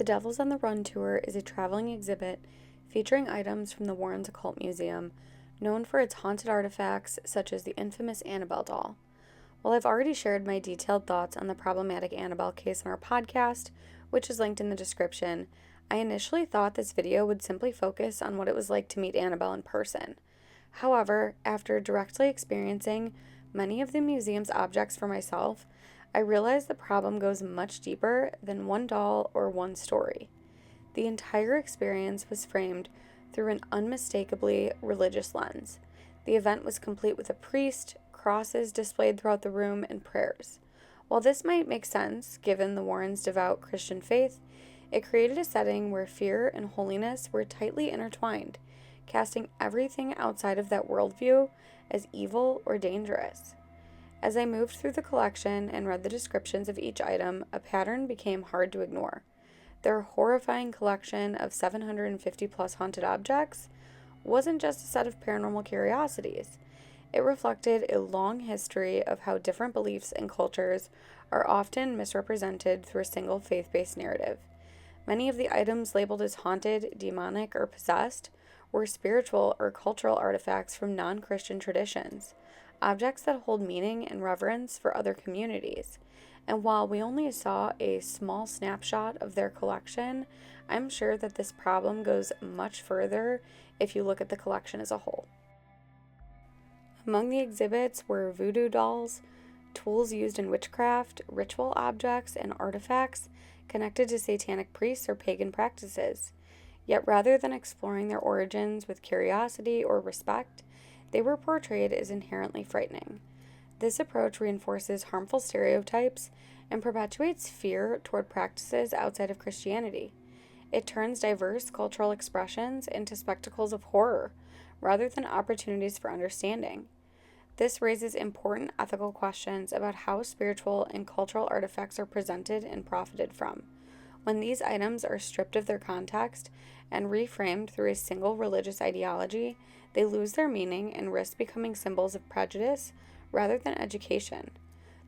The Devils on the Run tour is a traveling exhibit featuring items from the Warrens Occult Museum, known for its haunted artifacts such as the infamous Annabelle doll. While I've already shared my detailed thoughts on the problematic Annabelle case on our podcast, which is linked in the description, I initially thought this video would simply focus on what it was like to meet Annabelle in person. However, after directly experiencing many of the museum's objects for myself, I realized the problem goes much deeper than one doll or one story. The entire experience was framed through an unmistakably religious lens. The event was complete with a priest, crosses displayed throughout the room, and prayers. While this might make sense, given the Warrens' devout Christian faith, it created a setting where fear and holiness were tightly intertwined, casting everything outside of that worldview as evil or dangerous. As I moved through the collection and read the descriptions of each item, a pattern became hard to ignore. Their horrifying collection of 750 plus haunted objects wasn't just a set of paranormal curiosities. It reflected a long history of how different beliefs and cultures are often misrepresented through a single faith-based narrative. Many of the items labeled as haunted, demonic, or possessed were spiritual or cultural artifacts from non-Christian traditions, objects that hold meaning and reverence for other communities. And while we only saw a small snapshot of their collection, I'm sure that this problem goes much further if you look at the collection as a whole. Among the exhibits were voodoo dolls, tools used in witchcraft, ritual objects, and artifacts connected to satanic priests or pagan practices. Yet rather than exploring their origins with curiosity or respect, they were portrayed as inherently frightening. This approach reinforces harmful stereotypes and perpetuates fear toward practices outside of Christianity. It turns diverse cultural expressions into spectacles of horror, rather than opportunities for understanding. This raises important ethical questions about how spiritual and cultural artifacts are presented and profited from. When these items are stripped of their context and reframed through a single religious ideology, they lose their meaning and risk becoming symbols of prejudice rather than education.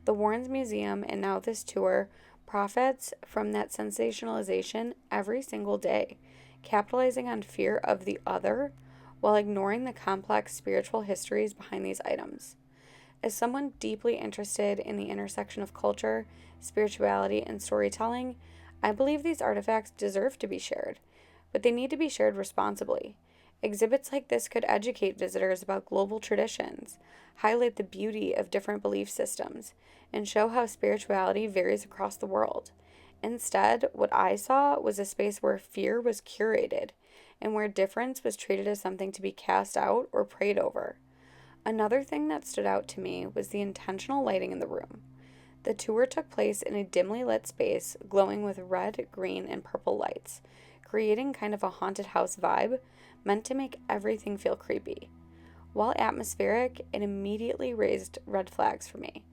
The Warrens Museum, and now this tour, profits from that sensationalization every single day, capitalizing on fear of the other while ignoring the complex spiritual histories behind these items. As someone deeply interested in the intersection of culture, spirituality, and storytelling, I believe these artifacts deserve to be shared, but they need to be shared responsibly. Exhibits like this could educate visitors about global traditions, highlight the beauty of different belief systems, and show how spirituality varies across the world. Instead, what I saw was a space where fear was curated, and where difference was treated as something to be cast out or prayed over. Another thing that stood out to me was the intentional lighting in the room. The tour took place in a dimly lit space glowing with red, green, and purple lights, creating kind of a haunted house vibe meant to make everything feel creepy. While atmospheric, it immediately raised red flags for me.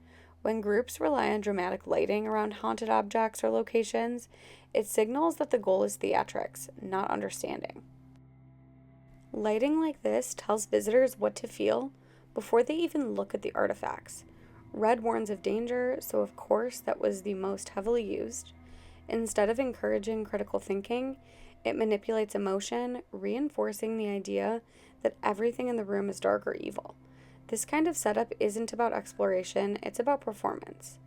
When groups rely on dramatic lighting around haunted objects or locations, it signals that the goal is theatrics, not understanding. Lighting like this tells visitors what to feel before they even look at the artifacts. Red warns of danger, so of course that was the most heavily used. Instead of encouraging critical thinking, it manipulates emotion, reinforcing the idea that everything in the room is dark or evil. This kind of setup isn't about exploration, it's about performance.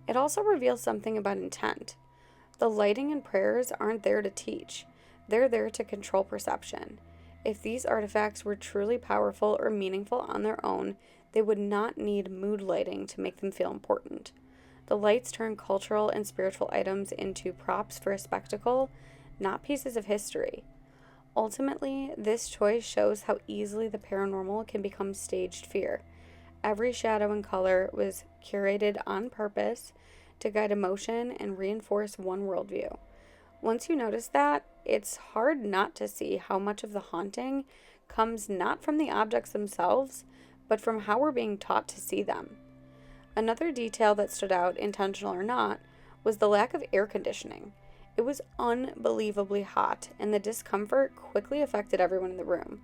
It also reveals something about intent. The lighting and prayers aren't there to teach, they're there to control perception. If these artifacts were truly powerful or meaningful on their own, they would not need mood lighting to make them feel important. The lights turn cultural and spiritual items into props for a spectacle, not pieces of history. Ultimately, this choice shows how easily the paranormal can become staged fear. Every shadow and color was curated on purpose to guide emotion and reinforce one worldview. Once you notice that, it's hard not to see how much of the haunting comes not from the objects themselves, but from how we're being taught to see them. Another detail that stood out, intentional or not, was the lack of air conditioning. It was unbelievably hot, and the discomfort quickly affected everyone in the room.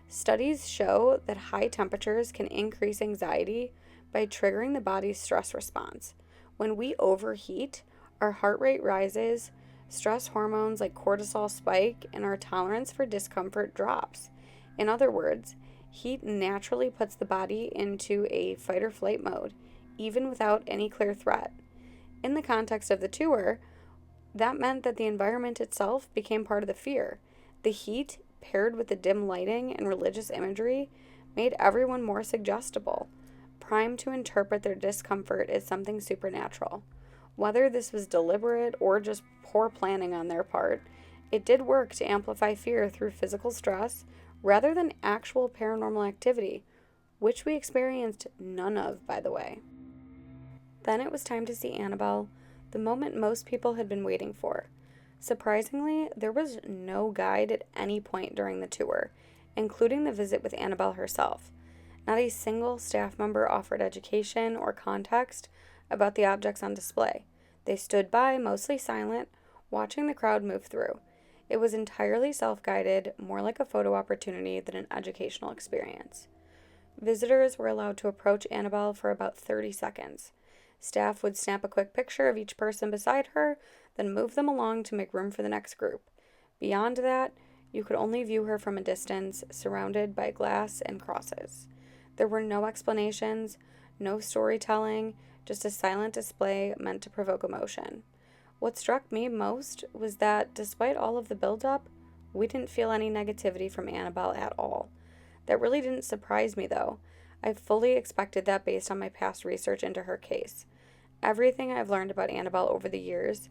Studies show that high temperatures can increase anxiety by triggering the body's stress response. When we overheat, our heart rate rises, Stress hormones like cortisol spike and our tolerance for discomfort drops. In other words, heat naturally puts the body into a fight or flight mode, even without any clear threat. In the context of the tour, that meant that the environment itself became part of the fear. The heat, paired with the dim lighting and religious imagery, made everyone more suggestible, primed to interpret their discomfort as something supernatural. Whether this was deliberate or just poor planning on their part, it did work to amplify fear through physical stress rather than actual paranormal activity, which we experienced none of, by the way. Then it was time to see Annabelle, the moment most people had been waiting for. Surprisingly, there was no guide at any point during the tour, including the visit with Annabelle herself. Not a single staff member offered education or context about the objects on display. They stood by, mostly silent, watching the crowd move through. It was entirely self-guided, more like a photo opportunity than an educational experience. Visitors were allowed to approach Annabelle for about 30 seconds. Staff would snap a quick picture of each person beside her, then move them along to make room for the next group. Beyond that, you could only view her from a distance, surrounded by glass and crosses. There were no explanations, no storytelling, just a silent display meant to provoke emotion. What struck me most was that, despite all of the build-up, we didn't feel any negativity from Annabelle at all. That really didn't surprise me, though. I fully expected that based on my past research into her case. Everything I've learned about Annabelle over the years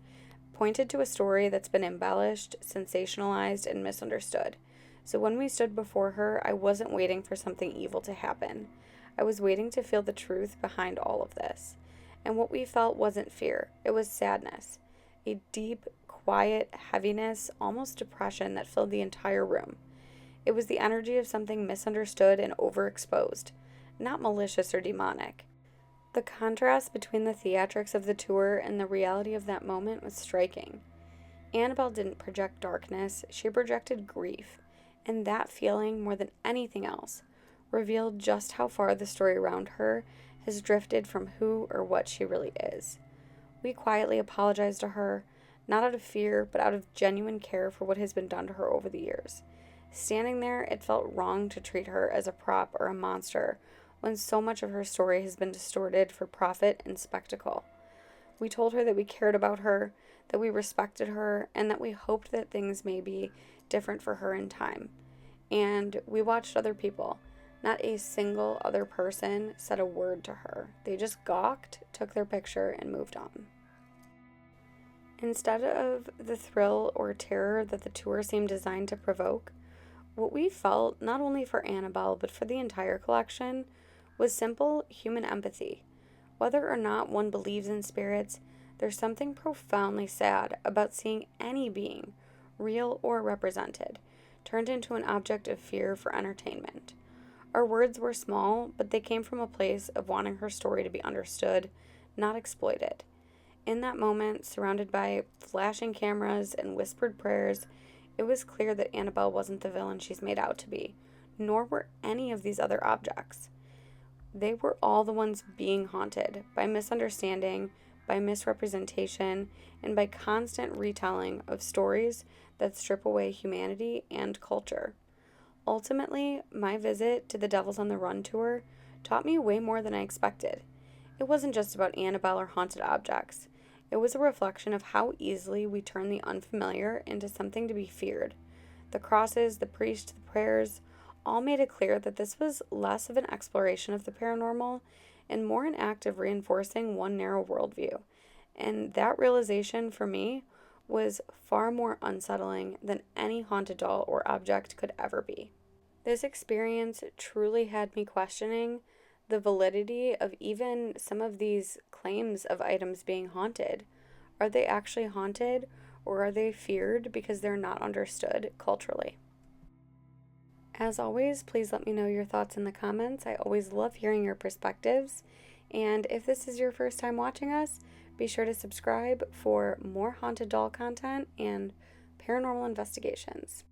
pointed to a story that's been embellished, sensationalized, and misunderstood. So when we stood before her, I wasn't waiting for something evil to happen. I was waiting to feel the truth behind all of this. And what we felt wasn't fear, it was sadness. A deep, quiet heaviness, almost depression, that filled the entire room. It was the energy of something misunderstood and overexposed, not malicious or demonic. The contrast between the theatrics of the tour and the reality of that moment was striking. Annabelle didn't project darkness, she projected grief, and that feeling, more than anything else, revealed just how far the story around her has drifted from who or what she really is. We quietly apologized to her, not out of fear, but out of genuine care for what has been done to her over the years. Standing there, it felt wrong to treat her as a prop or a monster, when so much of her story has been distorted for profit and spectacle. We told her that we cared about her, that we respected her, and that we hoped that things may be different for her in time. And we watched other people. Not a single other person said a word to her. They just gawked, took their picture, and moved on. Instead of the thrill or terror that the tour seemed designed to provoke, what we felt, not only for Annabelle but for the entire collection, was simple human empathy. Whether or not one believes in spirits, there's something profoundly sad about seeing any being, real or represented, turned into an object of fear for entertainment. Our words were small, but they came from a place of wanting her story to be understood, not exploited. In that moment, surrounded by flashing cameras and whispered prayers, it was clear that Annabelle wasn't the villain she's made out to be, nor were any of these other objects. They were all the ones being haunted by misunderstanding, by misrepresentation, and by constant retelling of stories that strip away humanity and culture. Ultimately, my visit to the Devils on the Run tour taught me way more than I expected. It wasn't just about Annabelle or haunted objects. It was a reflection of how easily we turn the unfamiliar into something to be feared. The crosses, the priest, the prayers, all made it clear that this was less of an exploration of the paranormal and more an act of reinforcing one narrow worldview. And that realization, for me, was far more unsettling than any haunted doll or object could ever be. This experience truly had me questioning the validity of even some of these claims of items being haunted. Are they actually haunted, or are they feared because they're not understood culturally? As always, please let me know your thoughts in the comments. I always love hearing your perspectives. And if this is your first time watching us, be sure to subscribe for more haunted doll content and paranormal investigations.